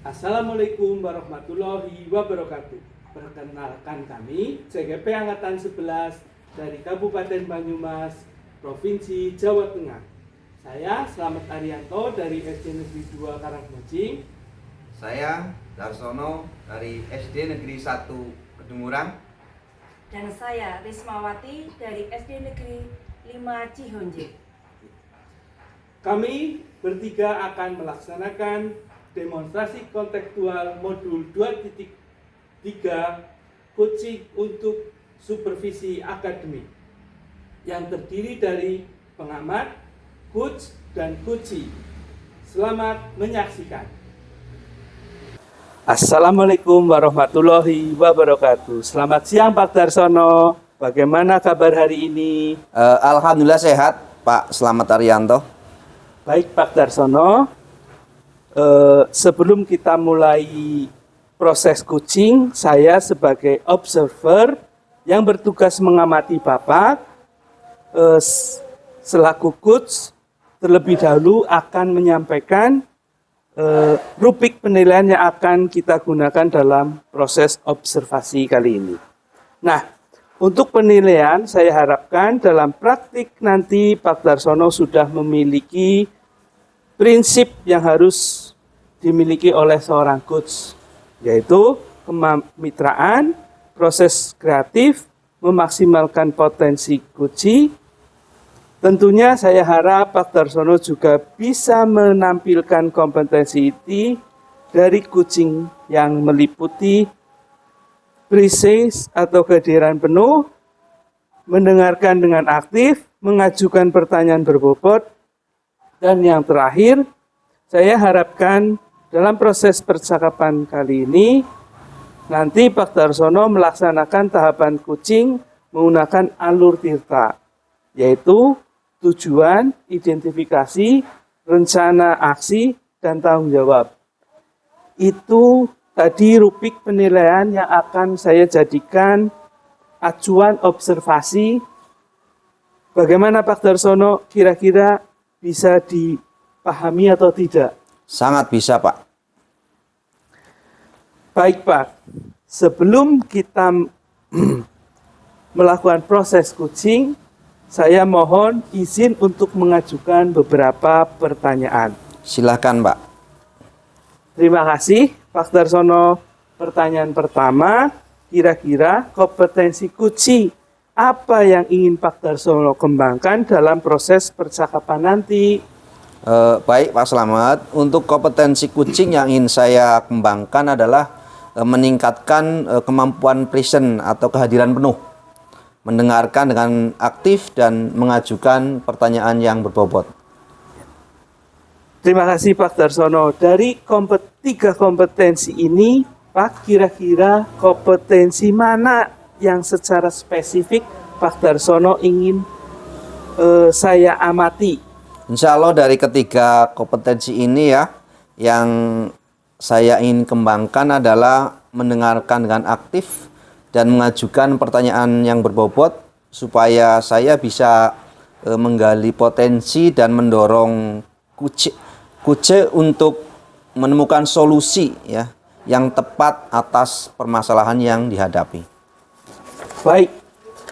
Assalamualaikum warahmatullahi wabarakatuh. Perkenalkan kami CGP Angkatan 11 dari Kabupaten Banyumas, Provinsi Jawa Tengah. Saya Slamet Arianto dari SD Negeri 2 Karangmojing. Saya Darsono dari SD Negeri 1 Kedungurang. Dan saya Rismawati dari SD Negeri 5 Cihonje. Kami bertiga akan melaksanakan demonstrasi kontekstual modul 2.3 coaching untuk supervisi akademik yang terdiri dari pengamat, coach, dan coachee. Selamat menyaksikan. Assalamualaikum warahmatullahi wabarakatuh. Selamat siang Pak Darsono. Bagaimana kabar hari ini? Alhamdulillah sehat, Pak Slamet Arianto. Baik Pak Darsono. Sebelum kita mulai proses coaching, saya sebagai observer yang bertugas mengamati Bapak selaku coach terlebih dahulu akan menyampaikan rubrik penilaian yang akan kita gunakan dalam proses observasi kali ini. Nah, untuk penilaian saya harapkan dalam praktik nanti Pak Darsono sudah memiliki prinsip yang harus dimiliki oleh seorang coach, yaitu kemitraan, proses kreatif, memaksimalkan potensi coaching. Tentunya saya harap Pak Darsono juga bisa menampilkan kompetensi ini dari coaching yang meliputi pre-sales atau kehadiran penuh, mendengarkan dengan aktif, mengajukan pertanyaan berbobot, dan yang terakhir, saya harapkan dalam proses percakapan kali ini, nanti Pak Darsono melaksanakan tahapan coaching menggunakan alur tirta, yaitu tujuan, identifikasi, rencana aksi, dan tanggung jawab. Itu tadi rubrik penilaian yang akan saya jadikan acuan observasi. Bagaimana Pak Darsono kira-kira bisa dipahami atau tidak? Sangat bisa, Pak. Baik, Pak. Sebelum kita melakukan proses coaching, saya mohon izin untuk mengajukan beberapa pertanyaan. Silakan, Pak. Terima kasih, Pak Darsono. Pertanyaan pertama, kira-kira kompetensi coaching apa yang ingin Pak Darsono kembangkan dalam proses percakapan nanti? Baik, Pak Slamet. Untuk kompetensi coaching yang ingin saya kembangkan adalah meningkatkan kemampuan present atau kehadiran penuh, mendengarkan dengan aktif dan mengajukan pertanyaan yang berbobot. Terima kasih Pak Darsono. Dari tiga kompetensi ini, Pak, kira-kira kompetensi mana yang secara spesifik Pak Darsono ingin saya amati? Insya Allah dari ketiga kompetensi ini ya, yang saya ingin kembangkan adalah mendengarkan dengan aktif dan mengajukan pertanyaan yang berbobot supaya saya bisa menggali potensi dan mendorong coach untuk menemukan solusi ya yang tepat atas permasalahan yang dihadapi. Baik,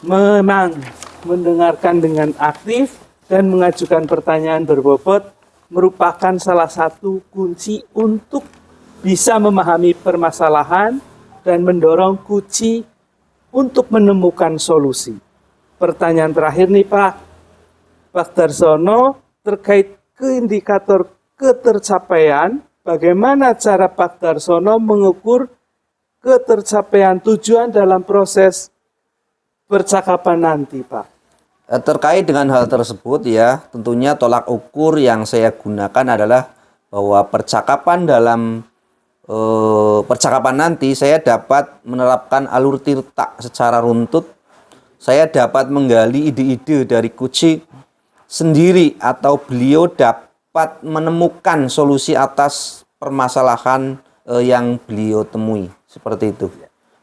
memang mendengarkan dengan aktif dan mengajukan pertanyaan berbobot merupakan salah satu kunci untuk bisa memahami permasalahan dan mendorong coach untuk menemukan solusi. Pertanyaan terakhir nih Pak Darsono, terkait ke indikator ketercapaian, bagaimana cara Pak Darsono mengukur ketercapaian tujuan dalam proses percakapan nanti, Pak? Terkait dengan hal tersebut ya, tentunya tolak ukur yang saya gunakan adalah bahwa percakapan dalam percakapan nanti saya dapat menerapkan alur tirta secara runtut. Saya dapat menggali ide-ide dari coach sendiri atau beliau dapat menemukan solusi atas permasalahan yang beliau temui. Seperti itu.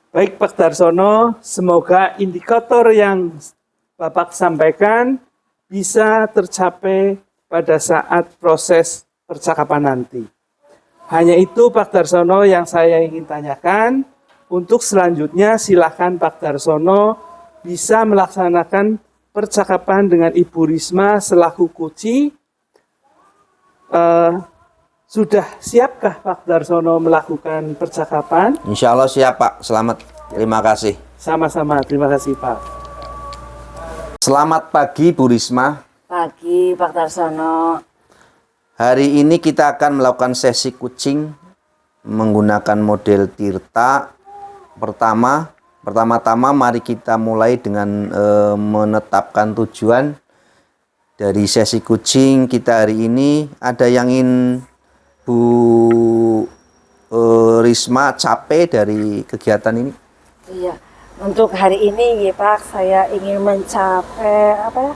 Baik Pak Darsono, semoga indikator yang Bapak sampaikan bisa tercapai pada saat proses percakapan nanti. Hanya itu Pak Darsono yang saya ingin tanyakan. Untuk selanjutnya silakan Pak Darsono bisa melaksanakan percakapan dengan Ibu Risma selaku coaching. Sudah siapkah Pak Darsono melakukan percakapan? Insya Allah siap Pak. Selamat. Terima kasih. Sama-sama, terima kasih Pak. Selamat pagi Bu Risma. Pagi Pak Darsono. Hari ini kita akan melakukan sesi coaching menggunakan model Tirta. Pertama-tama mari kita mulai dengan menetapkan tujuan dari sesi coaching kita hari ini. Ada yang ingin Bu Risma capai dari kegiatan ini? Iya, untuk hari ini ya Pak, saya ingin mencapai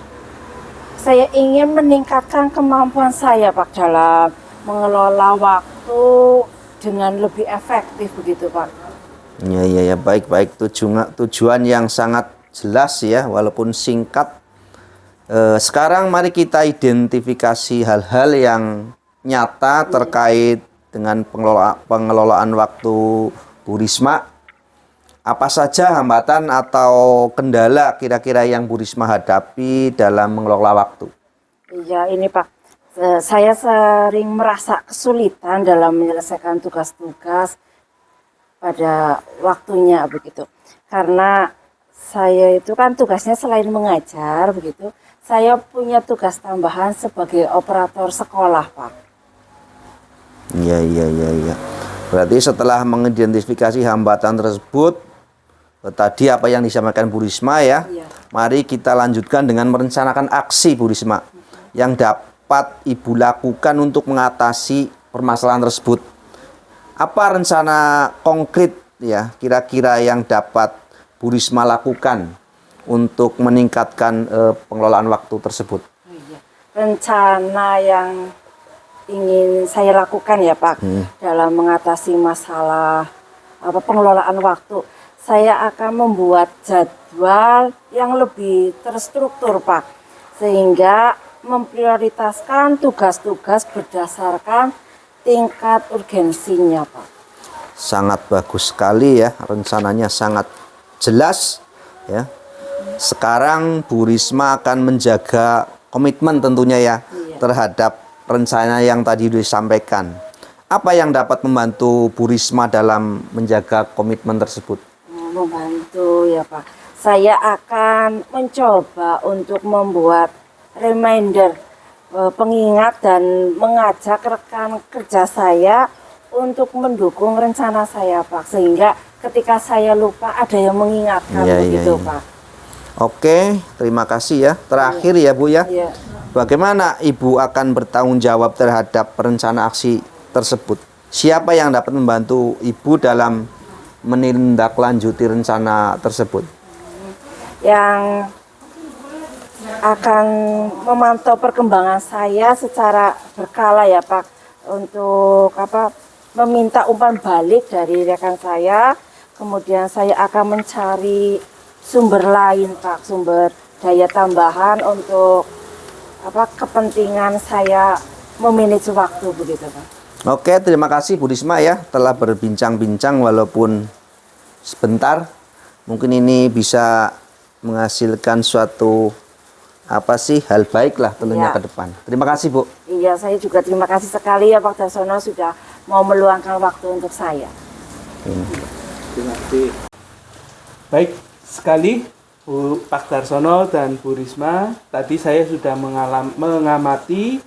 saya ingin meningkatkan kemampuan saya Pak dalam mengelola waktu dengan lebih efektif begitu Pak. Ya, baik. Tujuan yang sangat jelas ya, walaupun singkat. Sekarang mari kita identifikasi hal-hal yang nyata terkait dengan pengelolaan waktu Bu Risma. Apa saja hambatan atau kendala kira-kira yang Bu Risma hadapi dalam mengelola waktu? Iya, ini Pak, saya sering merasa kesulitan dalam menyelesaikan tugas-tugas pada waktunya begitu. Karena saya itu kan tugasnya selain mengajar begitu, saya punya tugas tambahan sebagai operator sekolah, Pak. Iya. Berarti setelah mengidentifikasi hambatan tersebut, tadi apa yang disampaikan Bu Risma ya, Iya. mari kita lanjutkan dengan merencanakan aksi Bu Risma yang dapat Ibu lakukan untuk mengatasi permasalahan tersebut. Apa rencana konkret ya kira-kira yang dapat Bu Risma lakukan untuk meningkatkan pengelolaan waktu tersebut? Iya. Rencana yang ingin saya lakukan ya Pak dalam mengatasi masalah pengelolaan waktu, saya akan membuat jadwal yang lebih terstruktur Pak, sehingga memprioritaskan tugas-tugas berdasarkan tingkat urgensinya Pak. Sangat bagus sekali ya, rencananya sangat jelas ya. Sekarang Bu Risma akan menjaga komitmen tentunya ya terhadap rencana yang tadi disampaikan. Apa yang dapat membantu Bu Risma dalam menjaga komitmen tersebut? Membantu ya Pak. Saya akan mencoba untuk membuat reminder, pengingat dan mengajak rekan kerja saya untuk mendukung rencana saya Pak, sehingga ketika saya lupa ada yang mengingatkan begitu Pak. Oke, terima kasih ya. Terakhir ya Bu ya. Iya. Bagaimana Ibu akan bertanggung jawab terhadap rencana aksi tersebut? Siapa yang dapat membantu Ibu dalam menindaklanjuti rencana tersebut? Yang akan memantau perkembangan saya secara berkala ya Pak, untuk meminta umpan balik dari rekan saya. Kemudian saya akan mencari sumber lain Pak, sumber daya tambahan untuk kepentingan saya memanage waktu begitu Pak. Oke, terima kasih Bu Risma ya telah berbincang-bincang walaupun sebentar. Mungkin ini bisa menghasilkan suatu hal baik lah tentunya ke depan. Terima kasih Bu. Iya, saya juga terima kasih sekali ya Pak Darsono sudah mau meluangkan waktu untuk saya. Terima kasih. Baik sekali Pak Darsono dan Bu Risma. Tadi saya sudah mengamati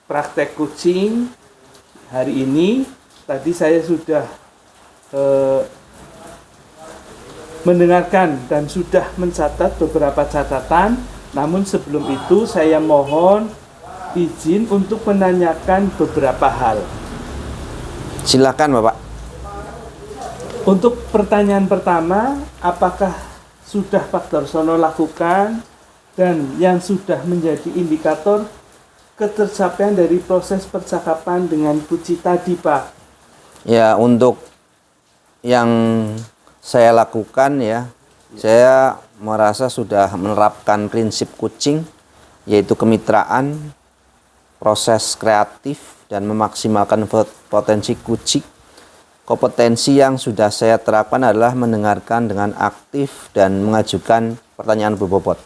praktek coaching hari ini. Tadi saya sudah mendengarkan dan sudah mencatat beberapa catatan. Namun sebelum itu saya mohon izin untuk menanyakan beberapa hal. Silakan Bapak. Untuk pertanyaan pertama, apakah sudah Pak Darsono lakukan dan yang sudah menjadi indikator ketercapaian dari proses percakapan dengan Bu Cita tadi Pak? Ya, untuk yang saya lakukan ya, saya merasa sudah menerapkan prinsip coaching, yaitu kemitraan, proses kreatif, dan memaksimalkan potensi kucing. Kompetensi yang sudah saya terapkan adalah mendengarkan dengan aktif dan mengajukan pertanyaan berbobot.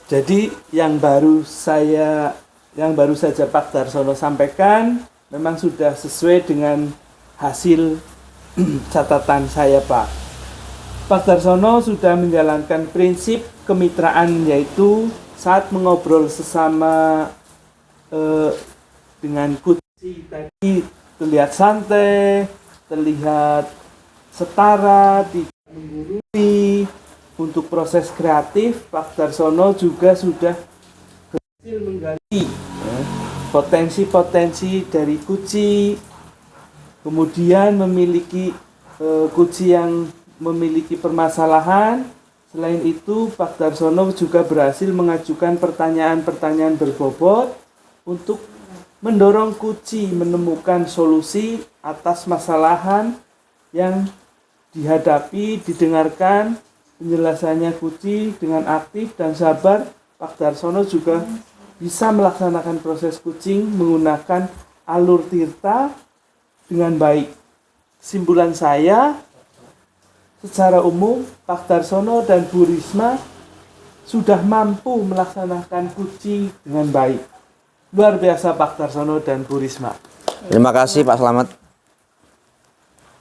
Jadi yang baru saja Pak Darsono sampaikan memang sudah sesuai dengan hasil catatan saya, Pak. Pak Darsono sudah menjalankan prinsip kemitraan, yaitu saat mengobrol sesama dengan kucing tadi terlihat santai, terlihat setara, tidak menggurui. Untuk proses kreatif, Pak Darsono juga sudah berhasil menggali potensi-potensi dari kucing, kemudian memiliki kucing yang memiliki permasalahan. Selain itu, Pak Darsono juga berhasil mengajukan pertanyaan-pertanyaan berbobot untuk mendorong kucing menemukan solusi atas masalahan yang dihadapi, didengarkan penjelasannya kucing dengan aktif dan sabar. Pak Darsono juga bisa melaksanakan proses kucing menggunakan alur tirta dengan baik. Kesimpulan saya, secara umum Pak Darsono dan Bu Risma sudah mampu melaksanakan kucing dengan baik. Luar biasa Pak Darsono dan Bu Risma. Terima kasih Pak Slamet.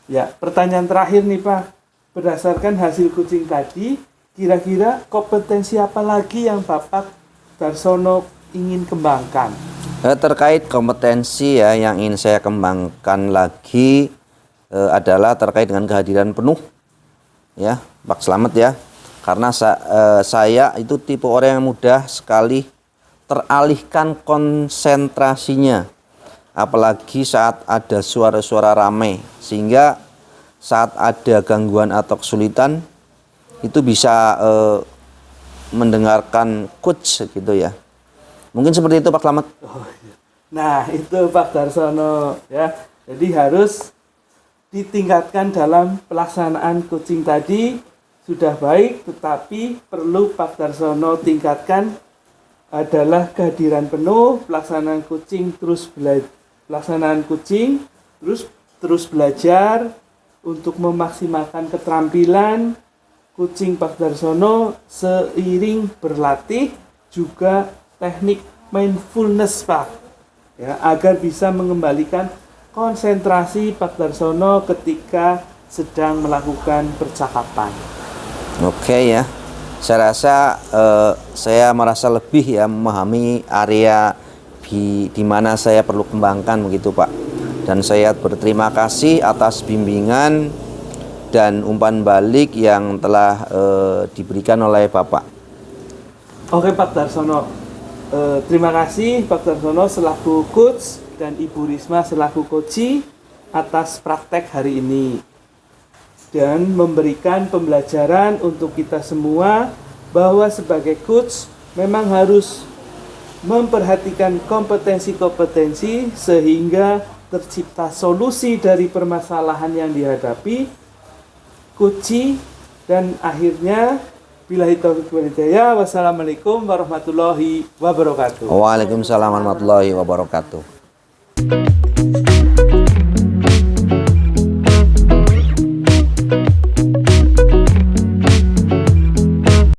Ya, pertanyaan terakhir nih Pak. Berdasarkan hasil kucing tadi, kira-kira kompetensi apa lagi yang Bapak Darsono ingin kembangkan? Terkait kompetensi ya yang ingin saya kembangkan lagi adalah terkait dengan kehadiran penuh ya Pak Slamet ya. Karena saya itu tipe orang yang mudah sekali teralihkan konsentrasinya, apalagi saat ada suara-suara ramai, sehingga saat ada gangguan atau kesulitan itu bisa mendengarkan coach gitu ya. Mungkin seperti itu Pak Slamet. Nah itu Pak Darsono ya. Jadi harus ditingkatkan dalam pelaksanaan coaching tadi sudah baik, tetapi perlu Pak Darsono tingkatkan adalah kehadiran penuh, pelaksanaan kucing terus belajar untuk memaksimalkan keterampilan kucing Pak Darsono seiring berlatih juga teknik mindfulness Pak ya, agar bisa mengembalikan konsentrasi Pak Darsono ketika sedang melakukan percakapan. Oke ya. Saya rasa saya merasa lebih ya memahami area di mana saya perlu kembangkan begitu Pak. Dan saya berterima kasih atas bimbingan dan umpan balik yang telah diberikan oleh Bapak. Oke Pak Darsono, terima kasih Pak Darsono selaku coach dan Ibu Risma selaku coach atas praktek hari ini. Dan memberikan pembelajaran untuk kita semua bahwa sebagai coach memang harus memperhatikan kompetensi-kompetensi sehingga tercipta solusi dari permasalahan yang dihadapi coach. Dan akhirnya billahi taufiq wal hidayah. Wassalamualaikum warahmatullahi wabarakatuh. Waalaikumsalam warahmatullahi wabarakatuh.